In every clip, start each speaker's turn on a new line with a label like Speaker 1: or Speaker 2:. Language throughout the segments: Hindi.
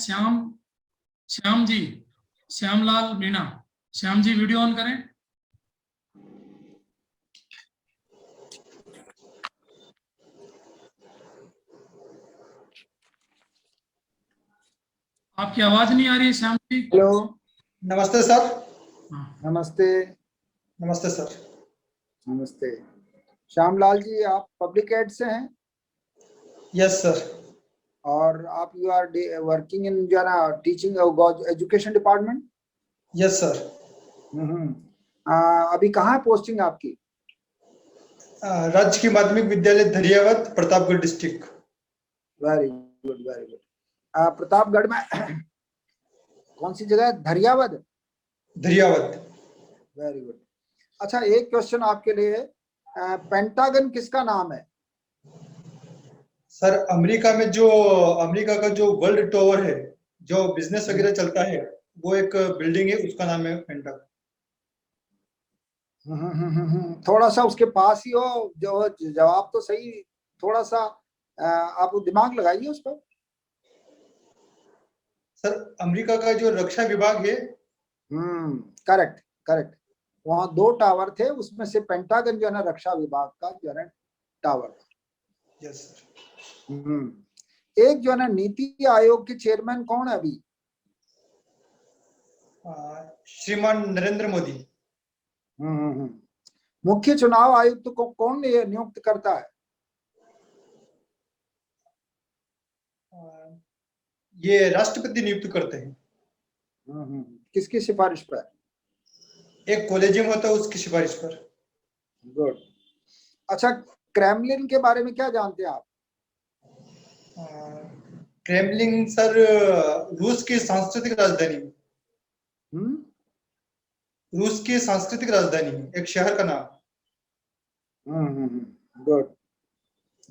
Speaker 1: श्याम, श्याम जी, श्यामलाल मीणा। श्याम जी वीडियो ऑन करें। आपकी आवाज नहीं आ रही है श्याम जी।
Speaker 2: हेलो,
Speaker 3: नमस्ते सर।
Speaker 1: हाँ,
Speaker 2: नमस्ते।
Speaker 3: नमस्ते सर।
Speaker 2: नमस्ते। श्यामलाल जी, आप पब्लिक एड से हैं
Speaker 3: यस सर।
Speaker 2: और आप यू आर वर्किंग इन जो है ना teaching education department.
Speaker 3: Yes sir.
Speaker 2: अभी कहाँ है पोस्टिंग आपकी?
Speaker 3: राजकीय माध्यमिक विद्यालय Dhariyawad, Pratapgarh district.
Speaker 2: Very good, very good. Pratapgarh में कौन सी जगह है? धरियावद।
Speaker 3: धरियावद।
Speaker 2: Very good. अच्छा, एक क्वेश्चन आपके लिए, पेंटागन किसका नाम है?
Speaker 3: सर, अमेरिका का जो वर्ल्ड टॉवर है, जो बिजनेस वगैरह चलता है, वो एक बिल्डिंग है, उसका नाम है पेंटागन।
Speaker 2: थोड़ा सा उसके पास ही हो, जो जवाब तो सही, थोड़ा सा आप दिमाग लगाइए उस पर।
Speaker 3: सर, अमेरिका का जो रक्षा विभाग है।
Speaker 2: Correct, correct. वहां 2 टावर थे, उसमें से पेंटागन जो है ना रक्षा विभाग का जो है टावर था।
Speaker 3: Yes sir.
Speaker 2: एक जो है ना नीति आयोग के चेयरमैन कौन है अभी?
Speaker 3: श्रीमान नरेंद्र मोदी।
Speaker 2: मुख्य चुनाव आयुक्त को कौन नियुक्त करता है?
Speaker 3: ये राष्ट्रपति नियुक्त करते हैं।
Speaker 2: किसकी सिफारिश पर?
Speaker 3: एक कॉलेजियम होता है, उसकी सिफारिश पर।
Speaker 2: गुड। अच्छा, क्रेमलिन के बारे में क्या जानते हैं आप?
Speaker 3: क्रेमलिन सर, रूस की सांस्कृतिक राजधानी। रूस की सांस्कृतिक राजधानी, एक शहर का नाम।
Speaker 2: गुड।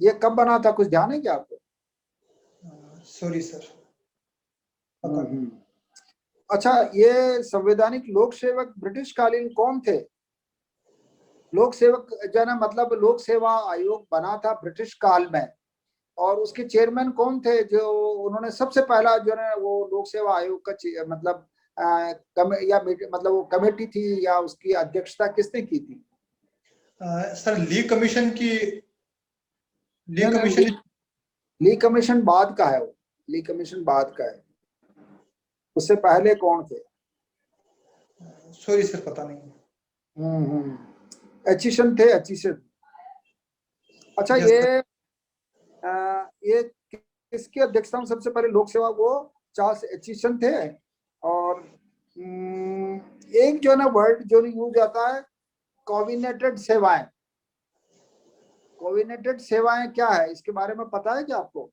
Speaker 2: ये कब बना था, कुछ ध्यान है क्या आपको?
Speaker 3: सॉरी सर, पता नहीं।
Speaker 2: अच्छा, ये संवैधानिक लोक सेवक ब्रिटिश कालीन कौन थे? लोक सेवक जो है ना, मतलब लोक सेवा आयोग बना था ब्रिटिश काल में, और उसके चेयरमैन कौन थे? जो उन्होंने सबसे पहला जो है वो लोक सेवा आयोग का मतलब मतलब वो कमेटी थी या उसकी अध्यक्षता किसने की थी?
Speaker 3: सर, ली कमीशन
Speaker 2: ली कमीशन बाद का है वो। ली कमीशन बाद का है, उससे पहले कौन थे?
Speaker 3: सॉरी सर, पता नहीं।
Speaker 2: एचिसन थे, एचिसन। अच्छा,
Speaker 3: Yes,
Speaker 2: ये किसकी अध्यक्षता में सबसे पहले लोक सेवा, वो चार्ल्स एचिसन थे। और एक जो है ना वर्ड जो यूज आता है, कोऑर्डिनेटेड सेवाएं। कोऑर्डिनेटेड सेवाएं क्या है, इसके बारे में पता है क्या आपको?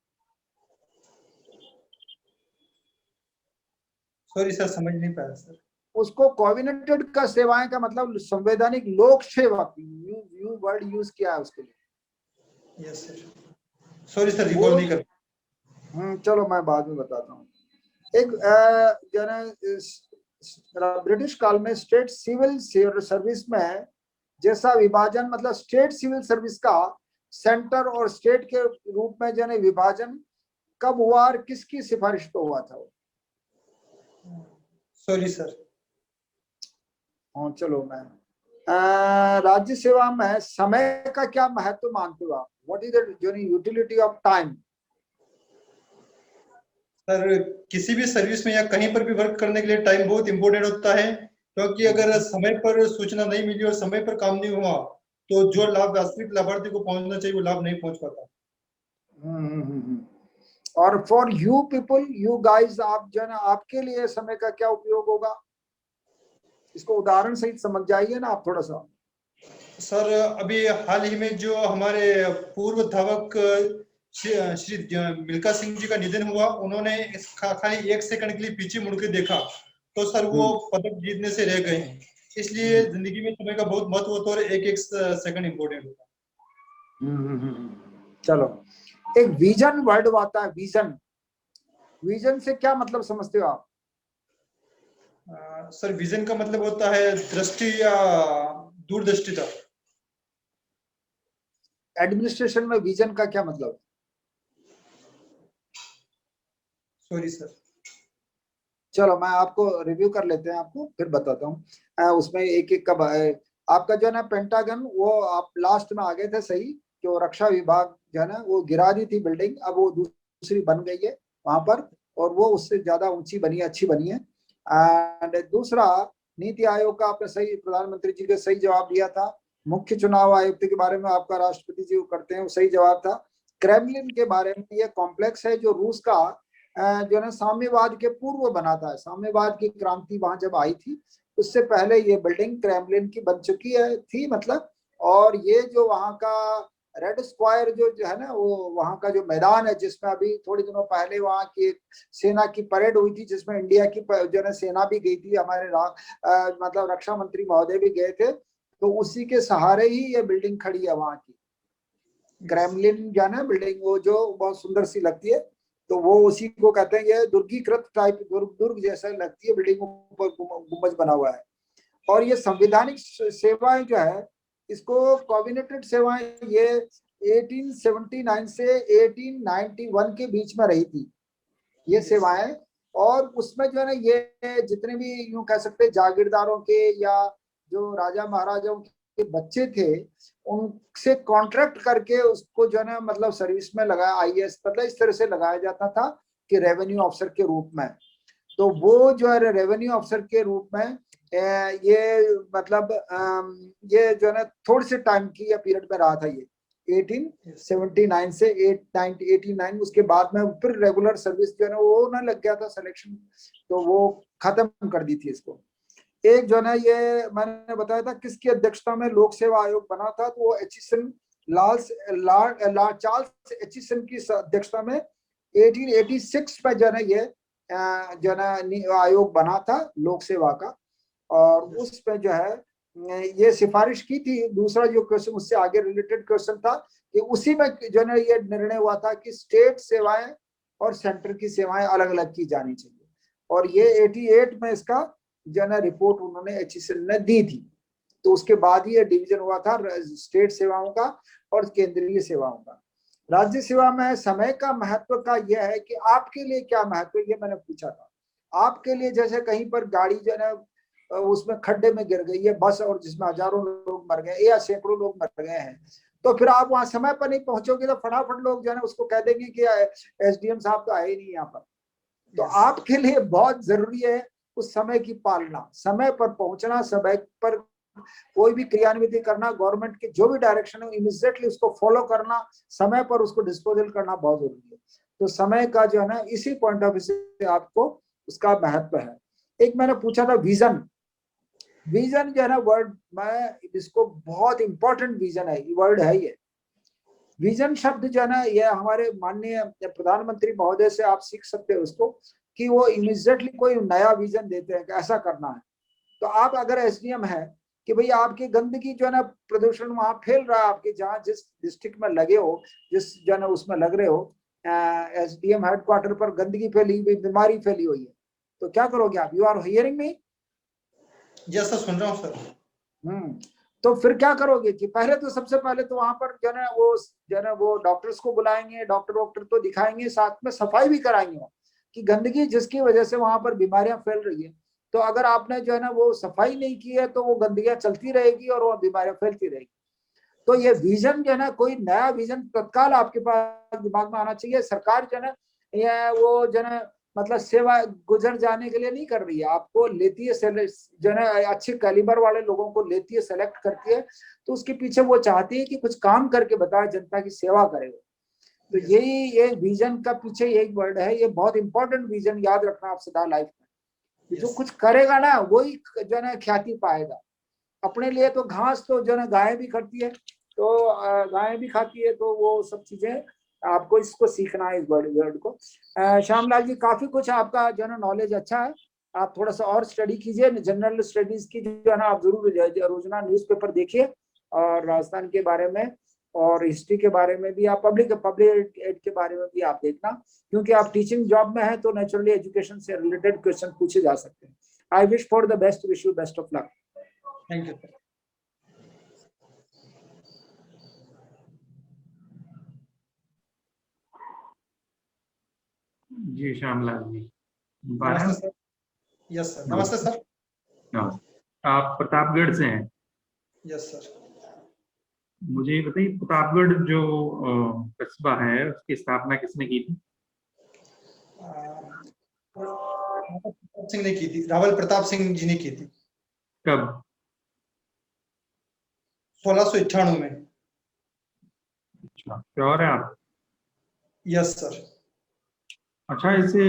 Speaker 3: सॉरी सर, समझ नहीं पाया सर।
Speaker 2: उसको कोऑर्डिनेटेड का सेवाएं का मतलब संवैधानिक लोक सेवक, यू वर्ड यूज किया है उसके लिए।
Speaker 3: Yes sir. Sorry sir, recall नहीं कर।
Speaker 2: चलो मैं बाद में बताता हूँ। एक जो है ना ब्रिटिश काल में स्टेट सिविल सर्विस में जैसा विभाजन, मतलब स्टेट सिविल सर्विस का सेंटर और स्टेट के रूप में जो है विभाजन कब हुआ और किसकी सिफारिश पे हुआ था वो?
Speaker 3: Sorry sir.
Speaker 2: हाँ चलो, मैं राज्य सेवा में समय का क्या महत्व मानते हो आप? What is the utility of time?
Speaker 3: Sir, किसी भी सर्विस में या कहीं पर भी वर्क करने के लिए टाइम बहुत इंपॉर्टेंट होता है, क्योंकि अगर समय पर सूचना नहीं मिली और समय पर काम नहीं हुआ तो जो लाभ वास्तविक लाभार्थी को पहुंचना चाहिए वो लाभ नहीं पहुंच पाता।
Speaker 2: और for you people, you guys, आप जो है ना, आपके लिए समय का क्या उपयोग होगा? इसको उदाहरण सहित समझ जाइए ना आप थोड़ा सा।
Speaker 3: सर, अभी हाल ही में जो हमारे पूर्व धावक श्री मिल्खा सिंह जी का निधन हुआ, उन्होंने खाली 1 सेकंड के लिए पीछे मुड़ के देखा तो सर वो पदक जीतने से रह गए हैं। इसलिए जिंदगी में समय का बहुत महत्व होता है और एक एक सेकंड इम्पोर्टेंट होता है।
Speaker 2: चलो, एक विजन वर्ड आता है, विजन। विजन से क्या मतलब समझते हो आप?
Speaker 3: सर, विजन का मतलब होता है दृष्टि या दूरदृष्टिता।
Speaker 2: एडमिनिस्ट्रेशन में विजन का क्या मतलब?
Speaker 3: Sorry sir.
Speaker 2: चलो मैं आपको रिव्यू कर लेते हैं, आपको फिर बताता हूँ। उसमें एक एक का आपका जो है ना पेंटागन, वो आप लास्ट में आ गए थे सही, कि वो रक्षा विभाग जो है ना वो गिरा दी थी बिल्डिंग, अब वो दूसरी बन गई है वहां पर, और वो उससे ज्यादा ऊंची बनी है, अच्छी बनी है। एंड दूसरा, नीति आयोग का आपने सही, प्रधानमंत्री जी ने सही जवाब दिया था। मुख्य चुनाव आयुक्त के बारे में आपका राष्ट्रपति जी करते हैं, वो सही जवाब था। क्रेमलिन के बारे में, ये कॉम्प्लेक्स है जो रूस का जो है ना साम्यवाद के पूर्व बना था, साम्यवाद की क्रांति वहां जब आई थी उससे पहले ये बिल्डिंग क्रेमलिन की बन चुकी है थी मतलब। और ये जो वहां का रेड स्क्वायर जो है ना, वो वहां का जो मैदान है जिसमें अभी थोड़े दिनों पहले वहां की सेना की परेड हुई थी, जिसमें इंडिया की जो है सेना भी गई थी, हमारे मतलब रक्षा मंत्री महोदय भी गए थे, तो उसी के सहारे ही ये बिल्डिंग खड़ी है वहां की। क्रेमलिन जो है ना बिल्डिंग, वो जो बहुत सुंदर सी लगती है, तो वो उसी को कहते हैं, ये दुर्गीकृत टाइप, दुर्ग जैसा लगती है बिल्डिंग, ऊपर गुंबज बना हुआ है। और ये संविधानिक सेवाएं जो है, इसको कोऑर्डिनेटेड सेवाएं, ये 1879 से 1891 के बीच में रही थी ये सेवाएं। और उसमें जो है ना ये जितने भी यूं कह सकते जागीरदारों के या जो राजा महाराजाओं के बच्चे थे, उनसे कॉन्ट्रैक्ट करके उसको जो है ना मतलब सर्विस में लगाया, आईएएस मतलब इस तरह से लगाया जाता था कि रेवेन्यू ऑफिसर के रूप में। तो वो जो है रेवेन्यू ऑफिसर के रूप में ये मतलब ये जो है ना थोड़े से टाइम की या पीरियड में रहा था ये 1879 से 1889। उसके बाद में फिर रेगुलर सर्विस जो है ना वो ना लग गया था सिलेक्शन, तो वो खत्म कर दी थी इसको। एक जो है ना ये मैंने बताया था किसकी अध्यक्षता में लोक सेवा आयोग बना था, तो वो एचिसन चार्ल्स एचिसन की अध्यक्षता में 1886 में जो है ना ये जो है ना आयोग बना था लोक सेवा का। और उसमें जो है ये सिफारिश की थी। दूसरा जो क्वेश्चन उससे आगे रिलेटेड क्वेश्चन था कि उसी में जो है ना ये निर्णय हुआ था कि स्टेट सेवाएं और सेंटर की सेवाएं अलग अलग की जानी चाहिए। और ये 88 में इसका जो है ना रिपोर्ट उन्होंने एचईसीएल ने दी थी। तो उसके बाद ही ये डिवीजन हुआ था स्टेट सेवाओं का और केंद्रीय सेवाओं का। राज्य सेवा में समय का महत्व का यह है कि आपके लिए क्या महत्व, ये मैंने पूछा था आपके लिए। जैसे कहीं पर गाड़ी जो है उसमें खड्डे में गिर गई है बस, और जिसमें हजारों लोग मर गए या सैकड़ों लोग मर गए हैं, तो फिर आप वहां समय पर नहीं पहुंचोगे तो फटाफट लोग जो है ना उसको कह देंगे कि एसडीएम साहब तो आए ही नहीं यहाँ पर। तो आपके लिए बहुत जरूरी है उस समय की पालना, समय पर पहुंचना, समय पर कोई भी क्रियान्वित करना, गवर्नमेंट के जो भी डायरेक्शन है इमीडिएटली उसको फॉलो करना, समय पर उसको डिस्पोजल करना बहुत जरूरी है। तो समय का जो है ना इसी पॉइंट ऑफ व्यू से आपको उसका महत्व है। एक मैंने पूछा था विजन, विजन जो है ना वर्ड, मैं इसको बहुत इंपॉर्टेंट विजन है वर्ड है ये। विजन शब्द जो है ना ये हमारे माननीय प्रधानमंत्री महोदय से आप सीख सकते हो उसको, कि वो इमीडिएटली कोई नया विजन देते हैं कि ऐसा करना है। तो आप अगर एसडीएम है कि भाई आपकी गंदगी जो है ना प्रदूषण वहां फैल रहा है, आपके जहाँ जिस डिस्ट्रिक्ट में लगे हो, जिस जो है ना उसमें लग रहे हो, एसडीएम हेडक्वार्टर पर गंदगी फैली हुई, बीमारी फैली हुई है, तो क्या करोगे आप? You are hearing me?
Speaker 3: Yes sir, सुन रहा हूँ सर।
Speaker 2: तो फिर क्या करोगे कि पहले तो सबसे पहले तो वहां पर जो है ना वो जो है ना वो डॉक्टर्स को बुलाएंगे, डॉक्टर तो दिखाएंगे, साथ में सफाई भी कराएंगे कि गंदगी जिसकी वजह से वहां पर बीमारियां फैल रही है, तो अगर आपने जो है ना वो सफाई नहीं की है तो वो गंदगियां चलती रहेगी और वो बीमारियां फैलती रहेगी। तो ये विजन जो है ना, कोई नया विजन तत्काल आपके पास दिमाग में आना चाहिए। सरकार जो है ना ये वो जो है ना मतलब सेवा गुजर जाने के लिए नहीं कर रही है, आपको लेती है जो है ना अच्छे कैलिबर वाले लोगों को लेती है, सेलेक्ट करती है, तो उसके पीछे वो चाहती है कि कुछ काम करके बताए, जनता की सेवा करे। तो यही ये विजन का पीछे एक वर्ड है, ये बहुत इंपॉर्टेंट विजन याद रखना आप सदा लाइफ में। जो कुछ करेगा ना वही जो है ना ख्याति पाएगा। अपने लिए तो घास तो जो है ना गाय भी करती है, तो गाय भी खाती है, तो वो सब चीजें आपको इसको सीखना है इस वर्ड को। श्यामलाल जी काफी कुछ आपका जो है ना नॉलेज अच्छा है, आप थोड़ा सा और स्टडी कीजिए, जनरल स्टडीज की जो है ना आप जरूर रोजाना न्यूज़पेपर देखिए, और राजस्थान के बारे में और हिस्ट्री के बारे में भी, आप पब्लिक एड के बारे में भी आप देखना, क्योंकि आप टीचिंग जॉब में है तो नेचुरली एजुकेशन से रिलेटेड क्वेश्चन पूछे जा सकते हैं। I wish for the best, wish you best of luck.
Speaker 3: Thank you sir.
Speaker 1: जी श्यामलाल जी,
Speaker 3: नमस्ते सर। यस सर, नमस्ते सर।
Speaker 4: नमस्ते। आप प्रतापगढ़ से हैं?
Speaker 3: Yes sir.
Speaker 4: मुझे बताइए, प्रतापगढ़ जो कस्बा है उसकी स्थापना किसने की थी?
Speaker 3: प्रताप सिंह ने की थी, रावल प्रताप सिंह जी ने की थी,
Speaker 4: कब?
Speaker 3: 1698 में।
Speaker 4: अच्छा, श्योर है आप?
Speaker 3: Yes sir.
Speaker 4: अच्छा, इसे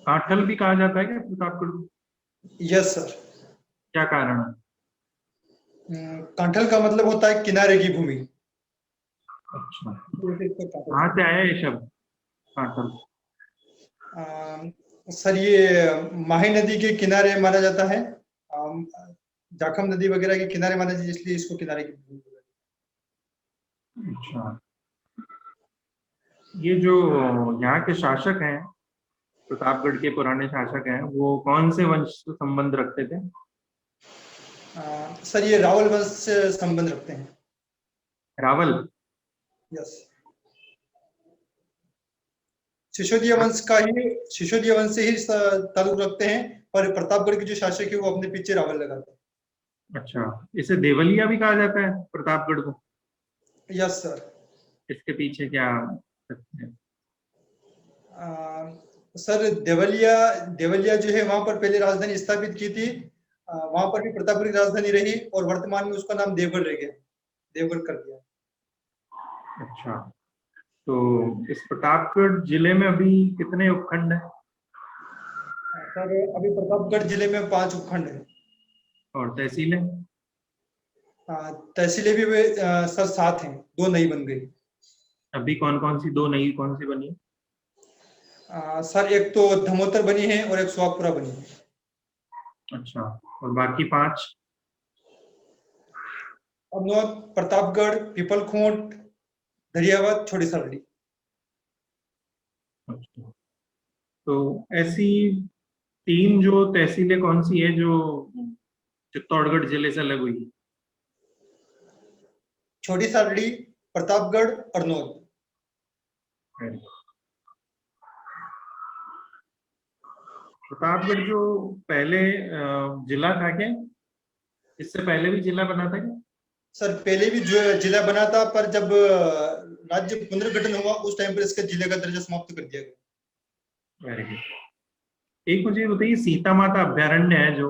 Speaker 4: काठल भी कहा जाता है क्या प्रतापगढ़ को?
Speaker 3: Yes sir.
Speaker 4: क्या कारण है?
Speaker 3: कांठल का मतलब होता है किनारे की भूमि।
Speaker 4: अच्छा,
Speaker 3: सर
Speaker 4: कहाँ से आया ये शब्द काठल?
Speaker 3: ये माही नदी के किनारे माना जाता है, जाखम नदी वगैरह के किनारे माना जाता है, इसलिए इसको किनारे की भूमि बोला
Speaker 4: अच्छा, ये जो यहाँ के शासक हैं, प्रतापगढ़ के पुराने शासक हैं, वो कौन से वंश से संबंध रखते थे?
Speaker 3: सर ये रावल वंश से संबंध रखते हैं।
Speaker 4: रावल?
Speaker 3: यस। सिसोदिया वंश का ही, सिसोदिया वंश से ही ताल्लुक रखते हैं, पर प्रतापगढ़ के जो शासक है वो अपने पीछे रावल लगाते हैं।
Speaker 4: अच्छा, इसे देवलिया भी कहा जाता है प्रतापगढ़ को?
Speaker 3: Yes sir.
Speaker 4: इसके पीछे क्या सत्य है?
Speaker 3: सर देवलिया, देवलिया जो है वहां पर पहले राजधानी स्थापित की थी, वहां पर भी प्रतापगढ़ की राजधानी रही, और वर्तमान में उसका नाम देवगढ़ रह गया, देवगढ़ कर दिया।
Speaker 4: अच्छा, तो इस प्रतापगढ़ जिले में अभी कितने उपखंड हैं?
Speaker 3: सर अभी प्रतापगढ़ जिले में 5 उपखंड है,
Speaker 4: और तहसीलें?
Speaker 3: तहसीलें भी सर 7 हैं, 2 नई बन गई।
Speaker 4: अभी कौन कौन सी, 2 नई कौन सी बनी?
Speaker 3: सर एक तो धमोतर बनी है और एक सुहागपुरा बनी है।
Speaker 4: अच्छा, और बाकी 5?
Speaker 3: अमनौर, प्रतापगढ़, पीपलखूंट, दरियावत, छोटी सरड़ी।
Speaker 4: अच्छा, तो ऐसी 3 जो तहसीलें कौन सी है जो चित्तौड़गढ़ जिले से अलग हुई?
Speaker 3: छोटी सरड़ी, प्रतापगढ़, अरनोद।
Speaker 4: प्रतापगढ़ जो पहले जिला था क्या? इससे पहले भी जिला बना था क्या?
Speaker 3: सर पहले भी जो जिला बना था, पर जब राज्य पुनर्गठन हुआ उस टाइम पर इसका जिले का दर्जा समाप्त कर दिया गया।
Speaker 4: Very good. एक मुझे बताइए, सीता माता अभ्यारण्य है जो,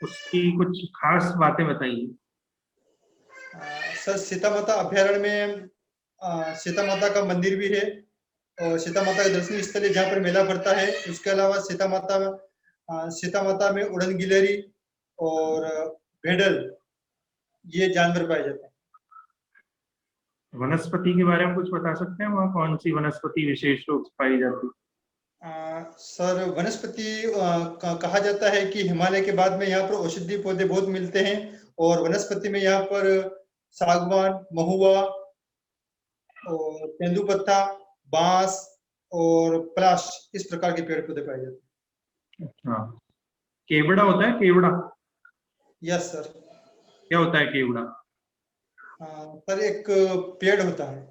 Speaker 4: उसकी कुछ खास बातें बताइए।
Speaker 3: सर सीता माता अभ्यारण्य में सीता माता का मंदिर भी है, और सीता माता का दर्शनीय स्थल है जहाँ पर मेला पड़ता है। उसके अलावा सीता माता में उड़न गिलहरी और भेड़ल, ये जानवर पाए जाते हैं।
Speaker 4: वनस्पति के बारे में कुछ बता सकते हैं? वहाँ कौन सी वनस्पति विशेष रूप से पाई जाती है?
Speaker 3: सर वनस्पति कहा जाता है कि हिमालय के बाद में यहाँ पर औषधीय पौधे बहुत मिलते हैं, और वनस्पति में यहाँ पर सागवान, महुआ और तेंदुपत्ता, बांस और पलाश, इस प्रकार के पेड़ पौधे पाए जाते हैं।
Speaker 4: अच्छा, केवड़ा होता है? केवड़ा?
Speaker 3: Yes sir.
Speaker 4: क्या होता है केवड़ा?
Speaker 3: सर एक पेड़ होता है।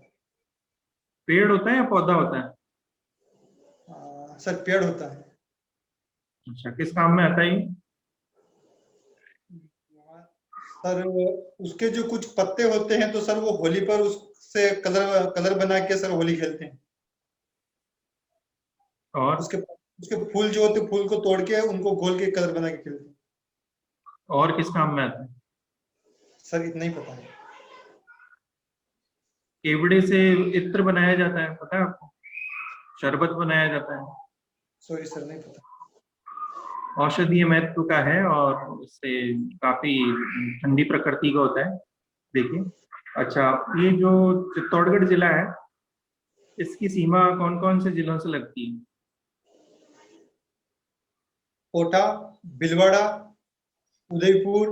Speaker 4: पेड़ होता है या पौधा होता है?
Speaker 3: सर पेड़ होता है।
Speaker 4: अच्छा, किस काम में आता है ये?
Speaker 3: सर उसके जो कुछ पत्ते होते हैं तो सर वो होली पर उससे कलर बना के सर होली खेलते हैं।
Speaker 4: और
Speaker 3: उसके फूल जो होते हैं, फूल को तोड़ के उनको घोल के कलर बना के खेलते हैं।
Speaker 4: और किस काम में आता है?
Speaker 3: सर इतना ही पता है।
Speaker 4: केवड़े से इत्र बनाया जाता है, पता है आपको? शरबत बनाया जाता है।
Speaker 3: सॉरी सर, नहीं पता।
Speaker 4: औषधीय महत्व का है और इससे काफी ठंडी प्रकृति का होता है। देखिए, अच्छा, ये जो चित्तौड़गढ़ जिला है, इसकी सीमा कौन कौन से जिलों से लगती है?
Speaker 3: कोटा, भीलवाड़ा, उदयपुर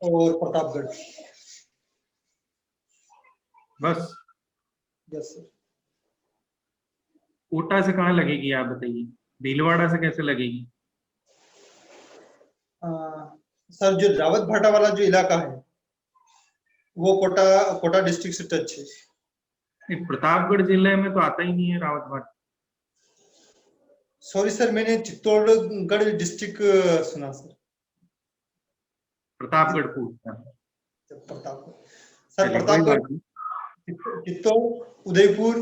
Speaker 3: और प्रतापगढ़।
Speaker 4: बस?
Speaker 3: Yes sir.
Speaker 4: कोटा से कहाँ लगेगी आप बताइए? भीलवाड़ा से कैसे लगेगी?
Speaker 3: सर जो रावत भाटा वाला जो इलाका है वो कोटा डिस्ट्रिक्ट से टच है।
Speaker 4: प्रतापगढ़ जिले में तो आता ही नहीं है रावत भाटा।
Speaker 3: सॉरी सर, मैंने चित्तौड़गढ़ डिस्ट्रिक्ट सुना सर।
Speaker 4: प्रतापगढ़ पूछता है।
Speaker 3: प्रतापगढ़ सर,
Speaker 4: चलिए, कोई
Speaker 3: प्रतापगढ़,
Speaker 4: बात नहीं।
Speaker 3: चित्तौड़, उदयपुर,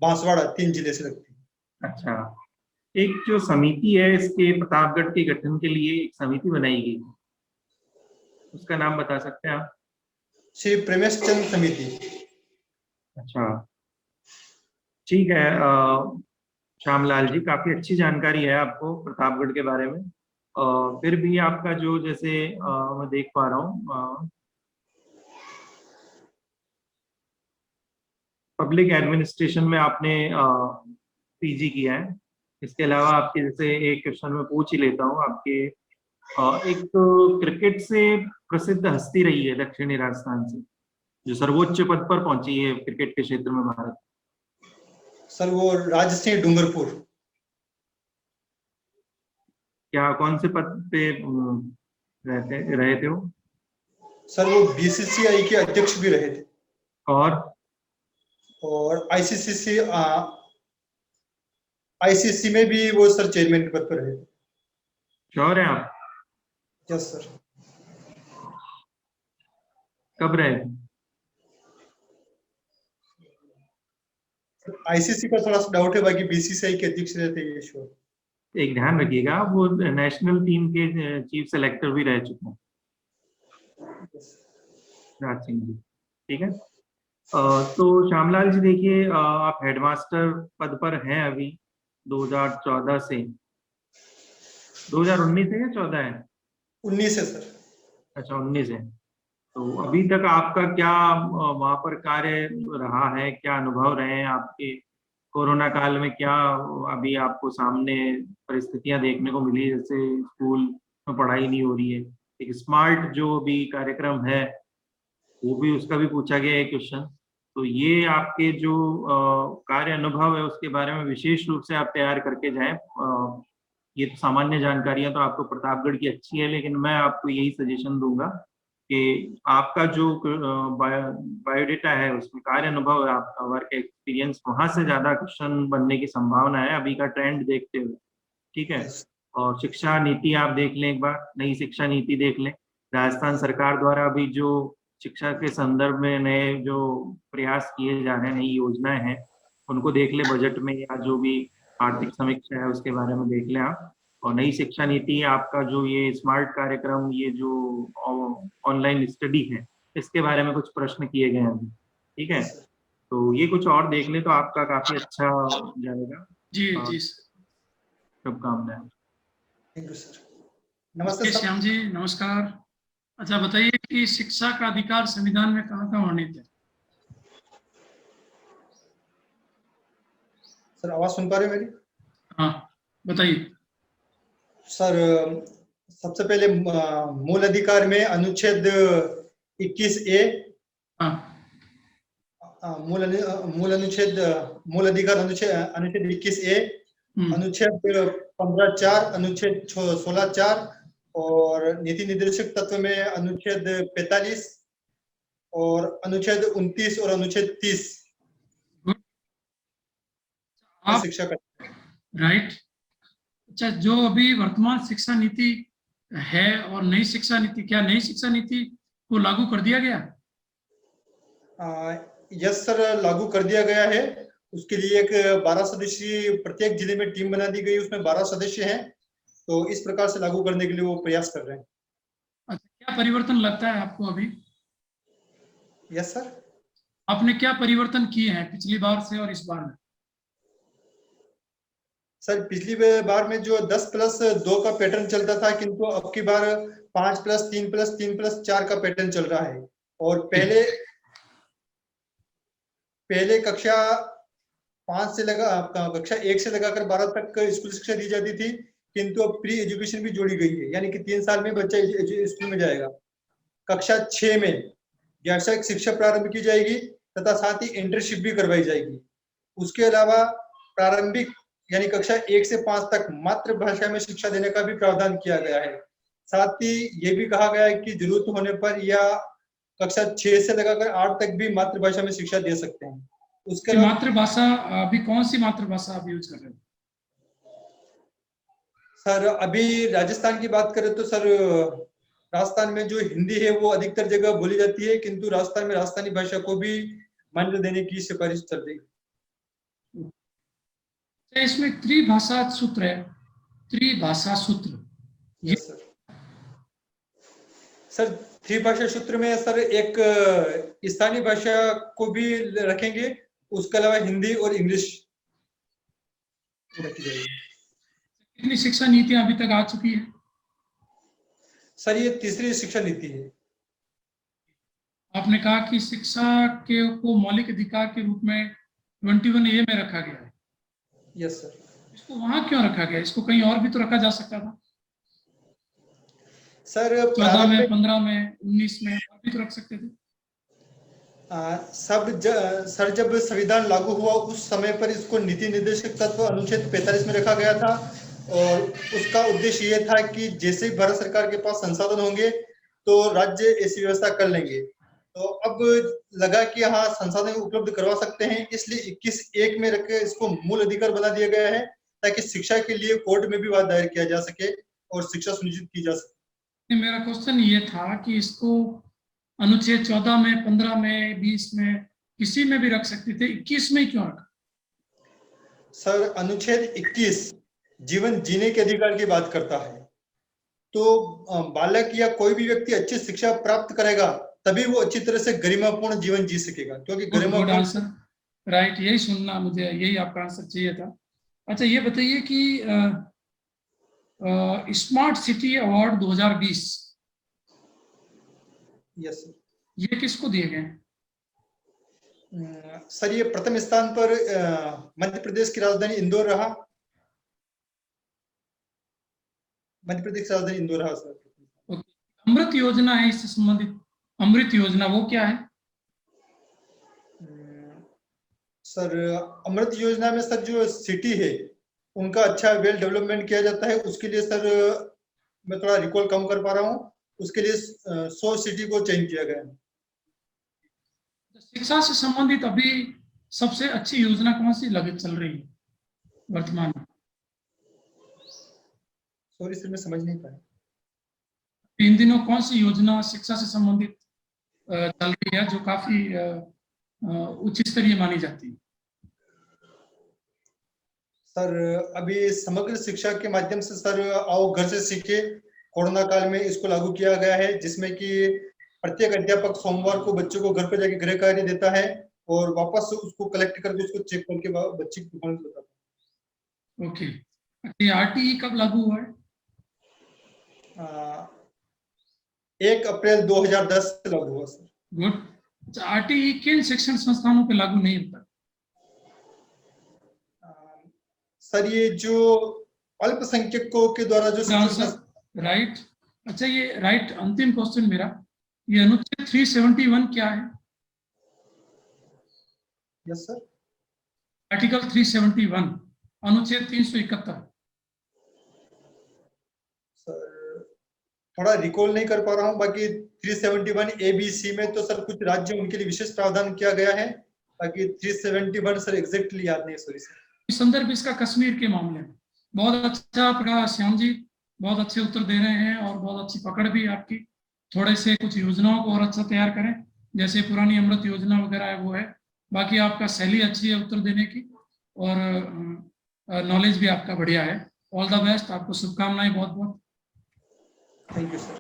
Speaker 3: बांसवाड़ा 3 जिले से लगती है।
Speaker 4: अच्छा, एक जो समिति है इसके प्रतापगढ़ के गठन के लिए एक समिति बनाई गई, उसका नाम बता सकते हैं आप?
Speaker 3: श्री प्रेमेश चंद समिति।
Speaker 4: अच्छा, ठीक है। श्यामलाल जी, काफी अच्छी जानकारी है आपको प्रतापगढ़ के बारे में। फिर भी आपका जो जैसे मैं देख पा रहा हूँ, पब्लिक एडमिनिस्ट्रेशन में आपने पीजी किया है। इसके अलावा आपके जैसे एक क्वेश्चन में पूछ ही लेता हूँ आपके, एक तो क्रिकेट से प्रसिद्ध हस्ती रही है दक्षिणी राजस्थान से जो सर्वोच्च पद पर पहुंची है क्रिकेट के क्षेत्र में भारत।
Speaker 3: सर वो राज सिंह डूंगरपुर।
Speaker 4: क्या कौन से पद पे रहे थे वो?
Speaker 3: सर वो बीसीसीआई के अध्यक्ष भी रहे थे
Speaker 4: और
Speaker 3: आईसीसी में भी वो सर चेयरमैन के पद पर रहे थे।
Speaker 4: श्योर है आप?
Speaker 3: Yes sir.
Speaker 4: कब रहे?
Speaker 3: आईसीसी का थोड़ा सा डाउट है, बाकी बीसीसीआई के अध्यक्ष रहते हैं, ये श्योर।
Speaker 4: एक ध्यान रखिएगा, वो नेशनल टीम के चीफ सेलेक्टर भी रह चुके हैं राज सिंह जी। ठीक है। तो श्यामलाल जी देखिए, आप हेडमास्टर पद पर हैं अभी 2014 से। 2019 है या 14 है?
Speaker 3: 19 है सर।
Speaker 4: अच्छा, 19 है। तो अभी तक आपका क्या वहां पर कार्य रहा है, क्या अनुभव रहे हैं आपके? कोरोना काल में क्या अभी आपको सामने परिस्थितियां देखने को मिली, जैसे स्कूल में पढ़ाई नहीं हो रही है, एक स्मार्ट जो भी कार्यक्रम है वो भी, उसका भी पूछा गया है क्वेश्चन। तो ये आपके जो कार्य अनुभव है उसके बारे में विशेष रूप से आप तैयार करके जाएं। ये तो सामान्य जानकारियां तो आपको प्रतापगढ़ की अच्छी है, लेकिन मैं आपको यही सजेशन दूंगा कि आपका जो बायोडेटा है उसमें कार्य अनुभव है, आपका वर्क एक्सपीरियंस, वहां से ज्यादा क्वेश्चन बनने की संभावना है अभी का ट्रेंड देखते हुए। ठीक है। और शिक्षा नीति आप देख लें एक बार, नई शिक्षा नीति देख लें। राजस्थान सरकार द्वारा अभी जो शिक्षा के संदर्भ में नए जो प्रयास किए जा रहे हैं, नई योजनाएं हैं, उनको देख ले बजट में, या जो भी आर्थिक समीक्षा है उसके बारे में देख लें आप। और नई शिक्षा नीति, आपका जो ये स्मार्ट कार्यक्रम, ये जो ऑनलाइन स्टडी है, इसके बारे में कुछ प्रश्न किए गए हैं अभी। ठीक है, तो ये कुछ और देख ले तो आपका काफी अच्छा जाएगा।
Speaker 1: जी जी
Speaker 4: शुभकामनाएं।
Speaker 3: Thank you sir. नमस्ते सर।
Speaker 1: श्याम जी, नमस्कार। अच्छा बताइए कि शिक्षा का अधिकार संविधान में कहाँ वर्णित है?
Speaker 3: सर आवाज सुन पा रहे हो मेरी?
Speaker 1: हाँ बताइए
Speaker 3: सर। सबसे पहले मूल अधिकार में अनुच्छेद 21A, मूल अधिकार अनुच्छेद 21A, अनुच्छेद 15(4), अनुच्छेद 16(4) और नीति निर्देशक तत्व में अनुच्छेद 45 और अनुच्छेद 29 और अनुच्छेद 30 शिक्षा का।
Speaker 1: राइट। अच्छा, जो अभी वर्तमान शिक्षा नीति है और नई शिक्षा नीति, क्या नई शिक्षा नीति को लागू कर दिया गया?
Speaker 3: यस सर, लागू कर दिया गया है। उसके लिए एक 12 सदस्यीय प्रत्येक जिले में टीम बना दी गई, उसमें 12 सदस्य हैं। तो इस प्रकार से लागू करने के लिए वो प्रयास कर रहे हैं।
Speaker 1: अच्छा, क्या परिवर्तन लगता है आपको अभी?
Speaker 3: Yes sir.
Speaker 1: आपने क्या परिवर्तन किए हैं पिछली बार से और इस बार में?
Speaker 3: सर पिछली बार में जो 10+2 का पैटर्न चलता था, किंतु अब की बार 5+3+3+4 का पैटर्न चल रहा है। और पहले कक्षा 1 से लगाकर 12 तक स्कूल शिक्षा दी जाती थी, किंतु अब प्री एजुकेशन भी जोड़ी गई है, यानी कि 3 साल में बच्चा स्कूल में जाएगा। कक्षा 6 में व्यावसायिक शिक्षा प्रारंभ की जाएगी तथा साथ ही इंटर्नशिप भी करवाई जाएगी। उसके अलावा प्रारंभिक यानी कक्षा 1 से 5 तक मातृभाषा में शिक्षा देने का भी प्रावधान किया गया है। साथ ही ये भी कहा गया है कि जरूरत होने पर या कक्षा 6 से लगाकर 8 तक भी मातृभाषा में शिक्षा दे सकते हैं। उसके
Speaker 1: मातृभाषा अभी कौन सी मातृभाषा आप यूज कर रहे हैं?
Speaker 3: सर अभी राजस्थान की बात करें तो सर राजस्थान में जो हिंदी है वो अधिकतर जगह बोली जाती है, किंतु राजस्थान में राजस्थानी भाषा को भी मान्यता देने की सिफारिश चल रही है।
Speaker 1: अच्छा, इसमें त्रिभाषा सूत्र है, त्रिभाषा सूत्र,
Speaker 3: यस सर। सर त्रिभाषा सूत्र में सर एक स्थानीय भाषा को भी रखेंगे, उसके अलावा हिंदी और इंग्लिश रखी जाएगी।
Speaker 1: कितनी शिक्षा नीतियां अभी तक आ चुकी है?
Speaker 3: सर ये तीसरी शिक्षा नीति है।
Speaker 1: आपने कहा कि शिक्षा के को मौलिक अधिकार के रूप में 21A में रखा गया है।
Speaker 3: Yes sir.
Speaker 1: इसको वहां क्यों रखा गया? इसको कहीं और भी तो रखा जा सकता था।
Speaker 3: सर
Speaker 1: 14 में, 15 में, 19 में और भी तो रख सकते थे।
Speaker 3: सर जब संविधान लागू हुआ उस समय पर इसको नीति निर्देशक तत्व अनुच्छेद 45 में रखा गया था, और उसका उद्देश्य ये था कि जैसे ही भारत सरकार के पास संसाधन होंगे तो राज्य ऐसी व्यवस्था कर लेंगे। तो अब लगा कि हाँ संसाधन उपलब्ध करवा सकते हैं, इसलिए 21(1) में रख के इसको मूल अधिकार बना दिया गया है, ताकि शिक्षा के लिए कोर्ट में भी वाद दायर किया जा सके और शिक्षा सुनिश्चित की जा सके।
Speaker 1: मेरा क्वेश्चन ये था कि इसको अनुच्छेद 14 में, 15 में, 20 में, किसी में भी रख सकते थे, 21 में क्यों रखा?
Speaker 3: सर अनुच्छेद 21 जीवन जीने के अधिकार की बात करता है, तो बालक या कोई भी व्यक्ति अच्छी शिक्षा प्राप्त करेगा तभी वो अच्छी तरह से गरिमापूर्ण जीवन जी सकेगा, क्योंकि
Speaker 1: गुड आंसर, राइट, यही सुनना मुझे, यही आपका आंसर चाहिए था। अच्छा ये बताइए कि smart city award 2020
Speaker 3: yes sir,
Speaker 1: ये किसको दिए गए?
Speaker 3: सर ये प्रथम स्थान पर मध्य प्रदेश की राजधानी इंदौर रहा। मध्य प्रदेश की राजधानी इंदौर रहा सर।
Speaker 1: अमृत योजना है इससे संबंधित, अमृत योजना वो क्या है?
Speaker 3: सर अमृत योजना में सर जो सिटी है उनका अच्छा वेल डेवलपमेंट किया जाता है, उसके लिए सर मैं थोड़ा रिकॉल कम कर पा रहा हूँ, उसके लिए 100 सिटी को चयन किया गया है।
Speaker 1: शिक्षा से संबंधित अभी सबसे अच्छी योजना कौन सी लगे चल रही है वर्तमान में?
Speaker 3: सॉरी सर मैं समझ नहीं पाया।
Speaker 1: इन दिनों कौन सी योजना शिक्षा से संबंधित चल रही है जो काफी उच्च स्तरीय मानी जाती है?
Speaker 3: सर अभी समग्र शिक्षा के माध्यम से सर आओ घर से सीखे कोरोना काल में इसको लागू किया गया है, जिसमें कि प्रत्येक अध्यापक सोमवार को बच्चों को घर पे जाके गृह कार्य देता है और वापस उसको कलेक्ट करके उसको चेक करके बच्चे की परफॉर्मेंस बताता है।
Speaker 1: ओके, ये RTE कब लागू हुआ है?
Speaker 3: 1 अप्रैल 2010 से लागू हुआ सर।
Speaker 1: गुड। अच्छा, RTE किन शिक्षण संस्थानों पे लागू नहीं होता?
Speaker 3: सर ये जो अल्पसंख्यकों के द्वारा जो
Speaker 1: राइट। अच्छा ये राइट, अंतिम क्वेश्चन मेरा, ये अनुच्छेद 371 क्या है?
Speaker 3: यस सर,
Speaker 1: आर्टिकल 371, अनुच्छेद 371।
Speaker 3: सर थोड़ा रिकॉल नहीं कर पा रहा हूँ, बाकी 371 ABC में तो सर कुछ राज्य उनके लिए विशेष प्रावधान किया गया है, बाकी 371 सर एग्जैक्टली याद नहीं, सॉरी सर।
Speaker 1: संदर्भ इसका कश्मीर के मामले में। बहुत अच्छा पढ़ा श्याम जी, बहुत अच्छे उत्तर दे रहे हैं और बहुत अच्छी पकड़ भी आपकी। थोड़े से कुछ योजनाओं को और अच्छा तैयार करें, जैसे पुरानी अमृत योजना वगैरह है वो है। बाकी आपका शैली अच्छी है उत्तर देने की और नॉलेज भी आपका बढ़िया है। ऑल द बेस्ट, आपको शुभकामनाएं बहुत बहुत।
Speaker 3: Thank you sir.